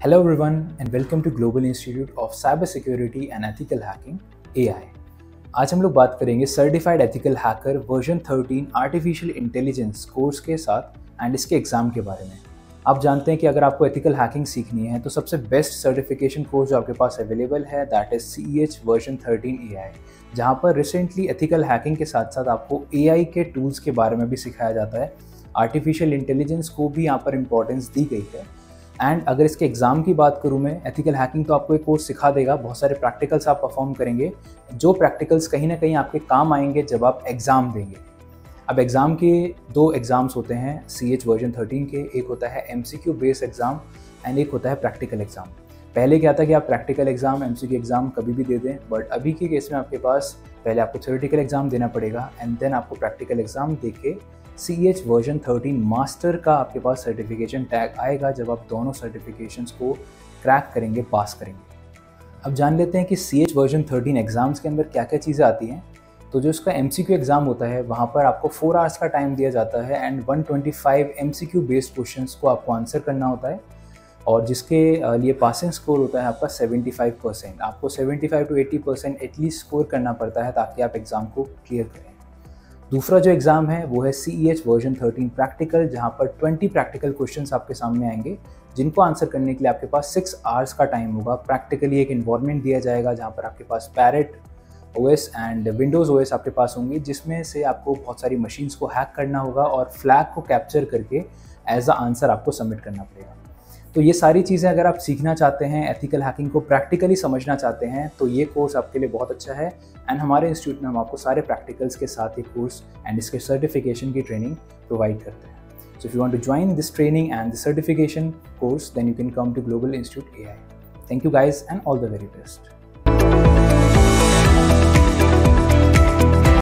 Hello everyone and welcome to Global Institute of Cyber Security and Ethical Hacking AI। आज हम लोग बात करेंगे certified ethical hacker version 13 artificial intelligence course के साथ एंड इसके एग्जाम के बारे में। आप जानते हैं कि अगर आपको एथिकल हैकिंग सीखनी है तो सबसे बेस्ट सर्टिफिकेशन कोर्स जो आपके पास अवेलेबल है that is CEH version 13 AI, जहाँ पर रिसेंटली एथिकल हैकिंग के साथ साथ आपको AI के टूल्स के बारे में भी सिखाया जाता है। आर्टिफिशियल इंटेलिजेंस को भी यहाँ पर इंपॉर्टेंस दी गई है। एंड अगर इसके एग्ज़ाम की बात करूँ मैं, एथिकल हैकिंग तो आपको एक कोर्स सिखा देगा, बहुत सारे प्रैक्टिकल्स आप परफॉर्म करेंगे जो प्रैक्टिकल्स कहीं ना कहीं आपके काम आएंगे जब आप एग्ज़ाम देंगे। अब एग्ज़ाम के दो एग्ज़ाम्स होते हैं CH वर्जन 13 के, एक होता है MCQ बेस्ड एग्ज़ाम एंड एक होता है प्रैक्टिकल एग्ज़ाम। पहले क्या था कि आप प्रैक्टिकल एग्ज़ाम MCQ एग्ज़ाम कभी भी दे दें, बट अभी के केस में आपके पास पहले आपको थ्योरेटिकल एग्ज़ाम देना पड़ेगा एंड देन आपको प्रैक्टिकल एग्ज़ाम दे के CH वर्जन 13 मास्टर का आपके पास सर्टिफिकेशन टैग आएगा जब आप दोनों सर्टिफिकेशंस को क्रैक करेंगे, पास करेंगे। अब जान लेते हैं कि CH वर्जन 13 एग्ज़ाम्स के अंदर क्या क्या चीज़ें आती हैं। तो जो इसका MCQ एग्ज़ाम होता है वहाँ पर आपको 4 आवर्स का टाइम दिया जाता है एंड 125 MCQ बेस्ड क्वेश्चंस को आपको आंसर करना होता है और जिसके लिए पासिंग स्कोर होता है आपका 75%। आपको 75 to 80% एटलीस्ट स्कोर करना पड़ता है ताकि आप एग्ज़ाम को क्लियर करें। दूसरा जो एग्ज़ाम है वो है CEH वर्जन 13 प्रैक्टिकल, जहाँ पर 20 प्रैक्टिकल क्वेश्चंस आपके सामने आएंगे जिनको आंसर करने के लिए आपके पास 6 आवर्स का टाइम होगा। प्रैक्टिकली एक इन्वायरमेंट दिया जाएगा जहाँ पर आपके पास parrot OS and Windows OS आपके पास होंगे, जिसमें से आपको बहुत सारी मशीन्स को हैक करना होगा और फ्लैग को कैप्चर करके एज अ आंसर आपको सबमिट करना पड़ेगा। तो ये सारी चीज़ें अगर आप सीखना चाहते हैं, एथिकल हैकिंग को प्रैक्टिकली समझना चाहते हैं, तो ये कोर्स आपके लिए बहुत अच्छा है। एंड हमारे इंस्टीट्यूट में हम आपको सारे प्रैक्टिकल्स के साथ ये कोर्स एंड इसके सर्टिफिकेशन की ट्रेनिंग प्रोवाइड करते हैं। So if you want to join this training and the certification course then you can come to global institute AI। Thank you guys and all the very best.